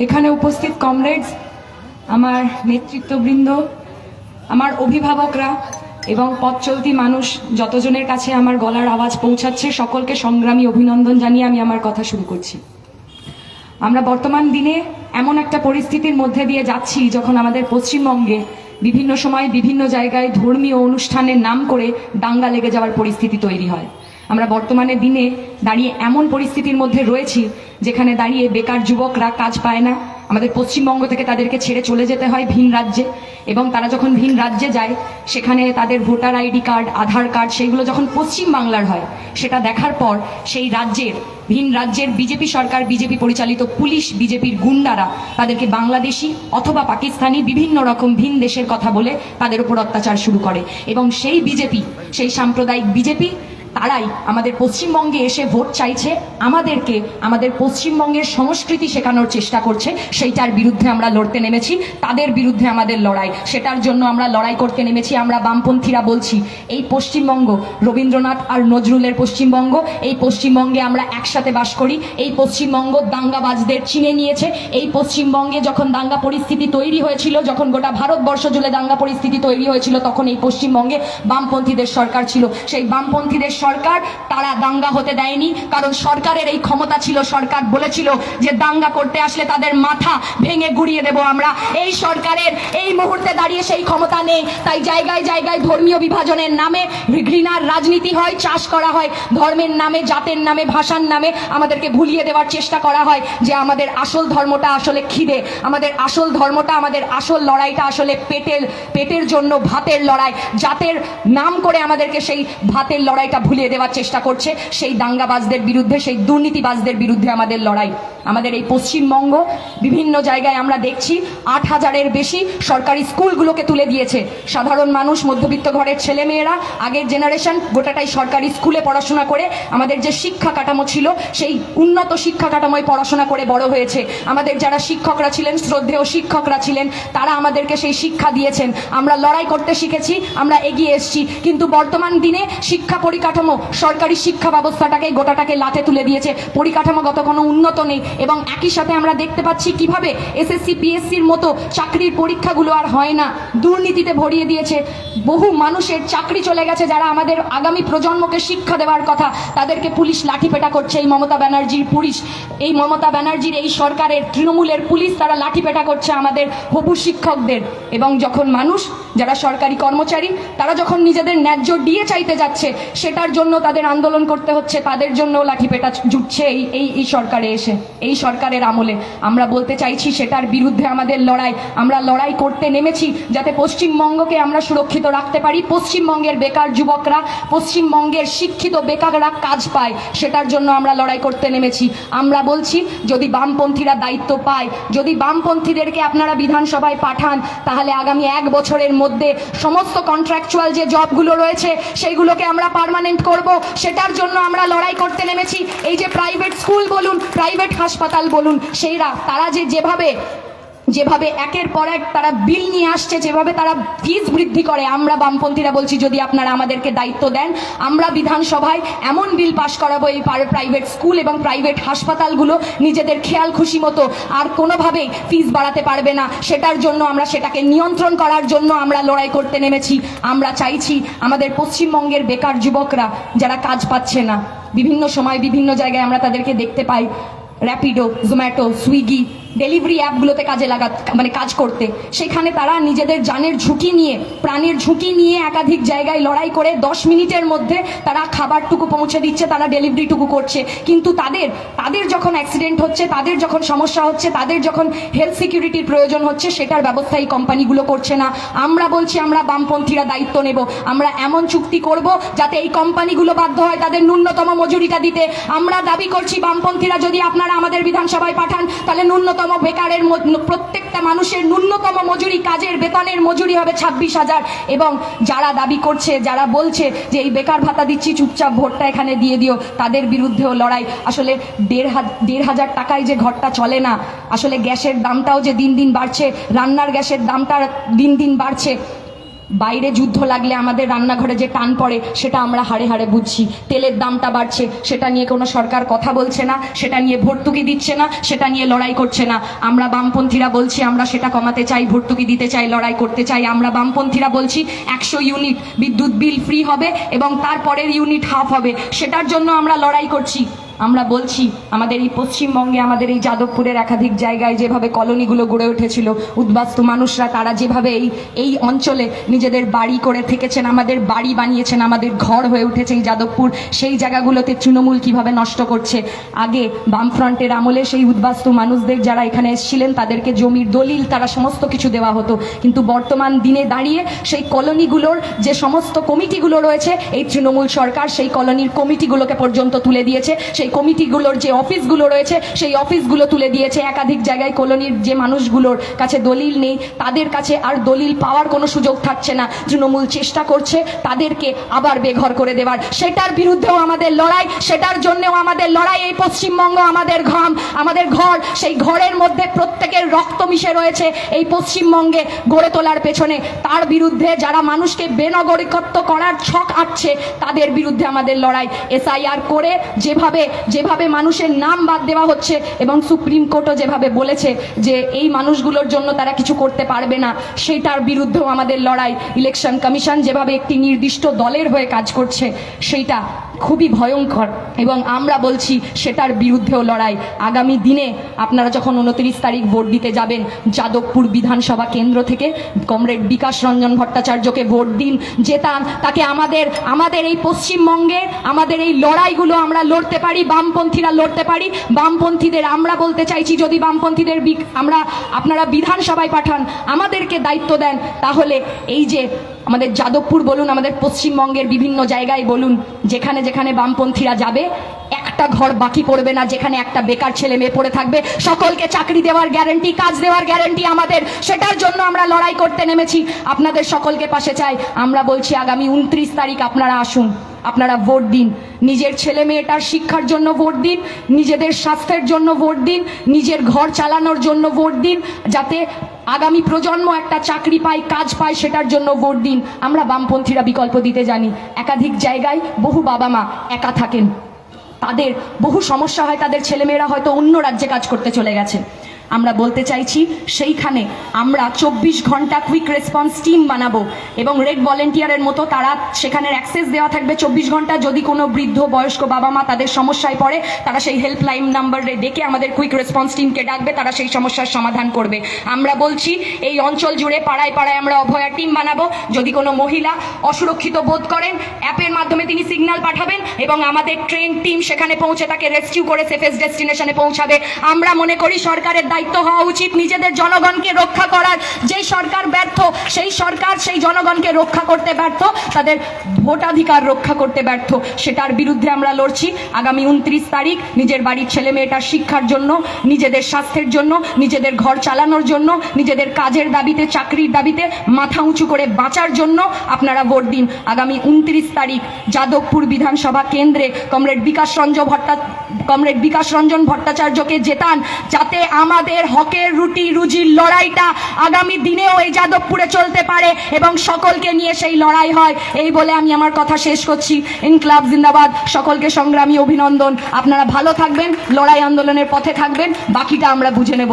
এখানে উপস্থিত কমরেডস, আমার নেতৃত্ববৃন্দ, আমার অভিভাবকরা এবং পথ চলতি মানুষ যতজনের কাছে আমার গলার আওয়াজ পৌঁছাচ্ছে, সকলকে সংগ্রামী অভিনন্দন জানিয়ে আমি আমার কথা শুরু করছি। আমরা বর্তমান দিনে এমন একটা পরিস্থিতির মধ্যে দিয়ে যাচ্ছি যখন আমাদের পশ্চিমবঙ্গে বিভিন্ন সময় বিভিন্ন জায়গায় ধর্মীয় অনুষ্ঠানের নাম করে দাঙ্গা লেগে যাওয়ার পরিস্থিতি তৈরি হয়। আমরা বর্তমানে দিনে দাঁড়িয়ে এমন পরিস্থিতির মধ্যে রয়েছি যেখানে দাঁড়িয়ে বেকার যুবকরা কাজ পায় না। আমাদের পশ্চিমবঙ্গ থেকে তাদেরকে ছেড়ে চলে যেতে হয় ভিন রাজ্যে, এবং তারা যখন ভিন রাজ্যে যায় সেখানে তাদের ভোটার আইডি কার্ড, আধার কার্ড সেইগুলো যখন পশ্চিম বাংলার হয়, সেটা দেখার পর সেই রাজ্যের ভিন রাজ্যের বিজেপি সরকার, বিজেপি পরিচালিত পুলিশ, বিজেপির গুন্ডারা তাদেরকে বাংলাদেশি অথবা পাকিস্তানি বিভিন্ন রকম ভিন দেশের কথা বলে তাদের উপর অত্যাচার শুরু করে। এবং সেই বিজেপি, সেই সাম্প্রদায়িক বিজেপি, তারাই আমাদের পশ্চিমবঙ্গে এসে ভোট চাইছে, আমাদেরকে আমাদের পশ্চিমবঙ্গের সংস্কৃতি শেখানোর চেষ্টা করছে। সেইটার বিরুদ্ধে আমরা লড়তে নেমেছি, তাদের বিরুদ্ধে আমাদের লড়াই, সেটার জন্য আমরা লড়াই করতে নেমেছি। আমরা বামপন্থীরা বলছি, এই পশ্চিমবঙ্গ রবীন্দ্রনাথ আর নজরুলের পশ্চিমবঙ্গ, এই পশ্চিমবঙ্গে আমরা একসাথে বাস করি। এই পশ্চিমবঙ্গ দাঙ্গাবাজদের চিনে নিয়েছে। এই পশ্চিমবঙ্গে যখন দাঙ্গা পরিস্থিতি তৈরি হয়েছিল, যখন গোটা ভারতবর্ষ জুড়ে দাঙ্গা পরিস্থিতি তৈরি হয়েছিল, তখন এই পশ্চিমবঙ্গে বামপন্থীদের সরকার ছিল। সেই বামপন্থীদের সরকার, তারা দাঙ্গা হতে দেয়নি, কারণ সরকারের এই ক্ষমতা ছিল। সরকার বলেছিল যে দাঙ্গা করতে আসলে তাদের মাথা ভেঙে গুড়িয়ে দেব আমরা। এই সরকারের এই মুহূর্তে দাঁড়িয়ে সেই ক্ষমতা নেই। তাই জায়গায় জায়গায় ধর্মীয় বিভাজনের নামে ঘৃণার রাজনীতি হয়, চাষ করা হয়। ধর্মের নামে, জাতের নামে, ভাষার নামে আমাদেরকে ভুলিয়ে দেওয়ার চেষ্টা করা হয় যে আমাদের আসল ধর্মটা আসলে খিদে, আমাদের আসল ধর্মটা, আমাদের আসল লড়াইটা আসলে পেটের জন্য ভাতের লড়াই। জাতের নাম করে আমাদেরকে সেই ভাতের লড়াইটা ভুলিয়ে দেওয়ার চেষ্টা করছে। সেই দাঙ্গাবাজদের বিরুদ্ধে, সেই দুর্নীতিবাজদের বিরুদ্ধে আমাদের লড়াই। আমাদের এই পশ্চিমবঙ্গ বিভিন্ন জায়গায় আমরা দেখছি ৮,০০০-এর বেশি সরকারি স্কুলগুলোকে তুলে দিয়েছে। সাধারণ মানুষ, মধ্যবিত্ত ঘরের ছেলেমেয়েরা, আগের জেনারেশন গোটাটাই সরকারি স্কুলে পড়াশোনা করে আমাদের যে শিক্ষা কাঠামো ছিল সেই উন্নত শিক্ষা কাঠামোয় পড়াশোনা করে বড় হয়েছে। আমাদের যারা শিক্ষকরা ছিলেন, শ্রদ্ধেয় শিক্ষকরা ছিলেন, তারা আমাদেরকে সেই শিক্ষা দিয়েছেন। আমরা লড়াই করতে শিখেছি, আমরা এগিয়ে এসেছি। কিন্তু বর্তমান দিনে শিক্ষা পরিকাঠামো, সরকারি শিক্ষা ব্যবস্থাটাকে গোটাটাকে লাথে তুলে দিয়েছে। পরিকাঠামোগত কোনো উন্নত নেই। এবং একই সাথে আমরা দেখতে পাচ্ছি কিভাবে এসএসসি, পিএসসির মতো চাকরির পরীক্ষাগুলো আর হয় না, দুর্নীতিতে ভরিয়ে দিয়েছে। বহু মানুষের চাকরি চলে গেছে, যারা আমাদের আগামী প্রজন্মকে শিক্ষা দেওয়ার কথা, তাদেরকে পুলিশ লাঠিপেটা করছে। এই মমতা ব্যানার্জির পুলিশ, এই মমতা ব্যানার্জির এই সরকারের তৃণমূলের পুলিশ, তারা লাঠিপেটা করছে আমাদের হবু শিক্ষকদের। এবং যখন মানুষ, যারা সরকারি কর্মচারী, তারা যখন নিজেদের ন্যায্য ডিএ চাইতে যাচ্ছে, সেটার জন্য তাদের আন্দোলন করতে হচ্ছে, তাদের জন্য লাঠিপেটা জুটছে এই সরকারে এসে, এই সরকারের আমলে। আমরা বলতে চাইছি সেটার বিরুদ্ধে আমাদের লড়াই। আমরা লড়াই করতে নেমেছি যাতে পশ্চিমবঙ্গকে আমরা সুরক্ষিত রাখতে পারি, পশ্চিমবঙ্গের বেকার যুবকরা, পশ্চিমবঙ্গের শিক্ষিত বেকাররা কাজ পায়, সেটার জন্য আমরা লড়াই করতে নেমেছি। আমরা বলছি, যদি বামপন্থীরা দায়িত্ব পায়, যদি বামপন্থীদেরকে আপনারা বিধানসভায় পাঠান, তাহলে আগামী 1 বছরের মধ্যে সমস্ত কন্ট্রাকচুয়াল যে জবগুলো রয়েছে সেইগুলোকে আমরা পার্মানেন্ট করব। সেটার জন্য আমরা লড়াই করতে নেমেছি। এই যে প্রাইভেট স্কুল বলুন, প্রাইভেট হাসপাতাল বলুন, তারা যেভাবে একের পর এক তারা বিল নিয়ে আসছে, যেভাবে তারা ফিস বৃদ্ধি করে, আমরা বামপন্থীরা বলছি যদি আপনারা আমাদেরকে দায়িত্ব দেন, আমরা বিধানসভায় এমন বিল পাশ করাবো এই প্রাইভেট স্কুল এবং প্রাইভেট হাসপাতালগুলো নিজেদের খেয়াল খুশি মতো আর কোনোভাবেই ফিস বাড়াতে পারবে না। সেটার জন্য আমরা সেটাকে নিয়ন্ত্রণ করার জন্য আমরা লড়াই করতে নেমেছি। আমরা চাইছি আমাদের পশ্চিমবঙ্গের বেকার যুবকরা যারা কাজ পাচ্ছে না, বিভিন্ন সময় বিভিন্ন জায়গায় আমরা তাদেরকে দেখতে পাই র্যাপিডো, জোম্যাটো, সুইগি ডেলিভারি অ্যাপগুলোতে কাজ করতে। সেখানে তারা নিজেদের জানের ঝুঁকি নিয়ে, প্রাণের ঝুঁকি নিয়ে একাধিক জায়গায় লড়াই করে 10 মিনিটের মধ্যে তারা খাবারটুকু পৌঁছে দিচ্ছে, তারা ডেলিভারিটুকু করছে। কিন্তু তাদের যখন অ্যাক্সিডেন্ট হচ্ছে, তাদের যখন সমস্যা হচ্ছে, তাদের যখন হেলথ সিকিউরিটির প্রয়োজন হচ্ছে, সেটার ব্যবস্থা এই কোম্পানিগুলো করছে না। আমরা বলছি, আমরা বামপন্থীরা দায়িত্ব নেব। আমরা এমন চুক্তি করব যাতে এই কোম্পানিগুলো বাধ্য হয় তাদের ন্যূনতম মজুরিটা দিতে। আমরা দাবি করছি, বামপন্থীরা যদি আপনারা আমাদের বিধানসভায় পাঠান, তাহলে ন্যূনতম বেকারের প্রত্যেকটা মানুষের ন্যূনতম মজুরি, কাজের বেতনের মজুরি হবে 26,000। এবং যারা দাবি করছে, যারা বলছে যে এই বেকার ভাতা দিচ্ছি, চুপচাপ ভোটটা এখানে দিয়ে দিও, তাদের বিরুদ্ধেও লড়াই। আসলে 1,500 টাকায় যে ঘরটা চলে না, আসলে গ্যাসের দামটাও যে দিন দিন বাড়ছে, রান্নার গ্যাসের দামটা দিন দিন বাড়ছে। বাইরে যুদ্ধ লাগলে আমাদের রান্নাঘরে যে টান পড়ে সেটা আমরা হাড়ে হাড়ে বুঝছি। তেলের দামটা বাড়ছে, সেটা নিয়ে কোনো সরকার কথা বলছে না, সেটা নিয়ে ভর্তুকি দিচ্ছে না, সেটা নিয়ে লড়াই করছে না। আমরা বামপন্থীরা বলছি আমরা সেটা কমাতে চাই, ভর্তুকি দিতে চাই, লড়াই করতে চাই। আমরা বামপন্থীরা বলছি 100 ইউনিট বিদ্যুৎ বিল ফ্রি হবে এবং তারপরের ইউনিট হাফ হবে, সেটার জন্য আমরা লড়াই করছি। আমরা বলছি আমাদের এই পশ্চিমবঙ্গে, আমাদের এই যাদবপুরের একাধিক জায়গায় যেভাবে কলোনিগুলো গড়ে উঠেছিল, উদ্বাস্তু মানুষরা তারা যেভাবে এই অঞ্চলে নিজেদের বাড়ি করে থেকেছেন, আমাদের বাড়ি বানিয়েছেন, আমাদের ঘর হয়ে উঠেছে এই যাদবপুর, সেই জায়গাগুলোতে তৃণমূল কিভাবে নষ্ট করছে। আগে বামফ্রন্টের আমলে সেই উদ্বাস্তু মানুষদের যারা এখানে এসেছিলেন তাদেরকে জমির দলিল তারা সমস্ত কিছু দেওয়া হতো, কিন্তু বর্তমান দিনে দাঁড়িয়ে সেই কলোনিগুলোর যে সমস্ত কমিটিগুলো রয়েছে, এই তৃণমূল সরকার সেই কলোনির কমিটিগুলোকে পর্যন্ত তুলে দিয়েছে। সেই কমিটিগুলোর যে অফিসগুলো রয়েছে সেই অফিসগুলো তুলে দিয়েছে। একাধিক জায়গায় কলোনির যে মানুষগুলোর কাছে দলিল নেই তাদের কাছে আর দলিল পাওয়ার কোনো সুযোগ থাকছে না। তৃণমূল চেষ্টা করছে তাদেরকে আবার বেঘর করে দেওয়ার। সেটার বিরুদ্ধেও আমাদের লড়াই, সেটার জন্যও আমাদের লড়াই। এই পশ্চিমবঙ্গ আমাদের ঘাম, আমাদের ঘর, সেই ঘরের মধ্যে প্রত্যেকের রক্ত মিশে রয়েছে এই পশ্চিমবঙ্গে গড়ে তোলার পেছনে। তার বিরুদ্ধে যারা মানুষকে বেনাগরিকত্ব করার ছক আঁটছে তাদের বিরুদ্ধে আমাদের লড়াই। এসআইআর করে যেভাবে মানুষের নাম বাদ দেওয়া হচ্ছে এবং সুপ্রিম কোর্টও যেভাবে বলেছে যে এই মানুষগুলোর জন্য তারা কিছু করতে পারবে না, সেটার বিরুদ্ধেও আমাদের লড়াই। ইলেকশন কমিশন যেভাবে একটি নির্দিষ্ট দলের হয়ে কাজ করছে সেইটা খুবই ভয়ঙ্কর এবং আমরা বলছি সেটার বিরুদ্ধেও লড়াই। আগামী দিনে আপনারা যখন 29 তারিখ ভোট দিতে যাবেন, যাদবপুর বিধানসভা কেন্দ্র থেকে কমরেড বিকাশ রঞ্জন ভট্টাচার্যকে ভোট দিন, জেতান তাকে। আমাদের এই পশ্চিমবঙ্গে আমাদের এই লড়াইগুলো আমরা লড়তে পারি, বামপন্থীরা লড়তে পারি। বামপন্থীদের আমরা বলতে চাইছি, যদি বামপন্থীদের আপনারা বিধানসভায় পাঠান, আমাদেরকে দায়িত্ব দেন, তাহলে এই যে আমাদের যাদবপুর বলুন, আমাদের পশ্চিমবঙ্গের বিভিন্ন জায়গায় বলুন, যেখানে যেখানে বামপন্থীরা যাবে একটা ঘর বাকি পড়বে না যেখানে একটা বেকার ছেলে মেয়ে পড়ে থাকবে। সকলকে চাকরি দেওয়ার গ্যারান্টি, কাজ দেওয়ার গ্যারান্টি আমাদের, সেটার জন্য আমরা লড়াই করতে নেমেছি। আপনাদের সকলকে পাশে চাই। আমরা বলছি আগামী 29 তারিখ আপনারা আসুন, আপনারা ভোট দিন। নিজের ছেলে মেয়েটার শিক্ষার জন্য ভোট দিন, নিজেদের স্বাস্থ্যের জন্য ভোট দিন, নিজের ঘর চালানোর জন্য ভোট দিন, যাতে আগামী প্রজন্ম একটা চাকরি পায়, কাজ পায়, সেটার জন্য ভোট দিন। আমরা বামপন্থীরা বিকল্প দিতে জানি। একাধিক জায়গায় বহু বাবা মা একা থাকেন, তাদের বহু সমস্যা হয়, তাদের ছেলেমেয়েরা হয়তো অন্য রাজ্যে কাজ করতে চলে গেছে। আমরা বলতে চাইছি সেইখানে আমরা 24 ঘন্টা কুইক রেসপন্স টিম বানাবো এবং রেড ভলেন্টিয়ারের মতো তারা সেখানে অ্যাক্সেস দেওয়া থাকবে 24 ঘন্টা। যদি কোনো বৃদ্ধ বয়স্ক বাবা মা তাদের সমস্যায় পড়ে, তারা সেই হেল্পলাইন নাম্বারে ডেকে আমাদের কুইক রেসপন্স টিমকে ডাকবে, তারা সেই সমস্যার সমাধান করবে। আমরা বলছি এই অঞ্চল জুড়ে পাড়ায় পাড়ায় আমরা অভয়া টিম বানাবো। যদি কোনো মহিলা অসুরক্ষিত বোধ করেন, অ্যাপের মাধ্যমে তিনি সিগন্যাল পাঠাবেন এবং আমাদের ট্রেন টিম সেখানে পৌঁছে তাকে রেস্কিউ করে সেফেস্ট ডেস্টিনেশনে পৌঁছাবে। আমরা মনে করি সরকারের দায়িত্ব হওয়া উচিত নিজেদের জনগণকে রক্ষা করার। যেই সরকার ব্যর্থ, সেই সরকার সেই জনগণকে রক্ষা করতে ব্যর্থ, তাদের ভোটাধিকার রক্ষা করতে ব্যর্থ, সেটার বিরুদ্ধে আমরা লড়ছি। আগামী 29 তারিখ নিজের বাড়ির ছেলে মেয়েটার শিক্ষার জন্য, নিজেদের স্বাস্থ্যের জন্য, নিজেদের ঘর চালানোর জন্য, নিজেদের কাজের দাবিতে, চাকরির দাবিতে মাথা উঁচু করে বাঁচার জন্য আপনারা ভোট দিন। আগামী 29 তারিখ যাদবপুর বিধানসভা কেন্দ্রে কমরেড বিকাশ রঞ্জন ভট্টাচার্যকে জেতান, যাতে আমাদের হকের রুটি রুজির লড়াইটা আগামী দিনেও এই যাদবপুরে চলতে পারে এবং সকলকে নিয়ে সেই লড়াই হয়। এই বলে আমি আমার কথা শেষ করছি। ইনকলাব জিন্দাবাদ। সকলকে সংগ্রামী অভিনন্দন। আপনারা ভালো থাকবেন, লড়াই আন্দোলনের পথে থাকবেন, বাকিটা আমরা বুঝে নেব।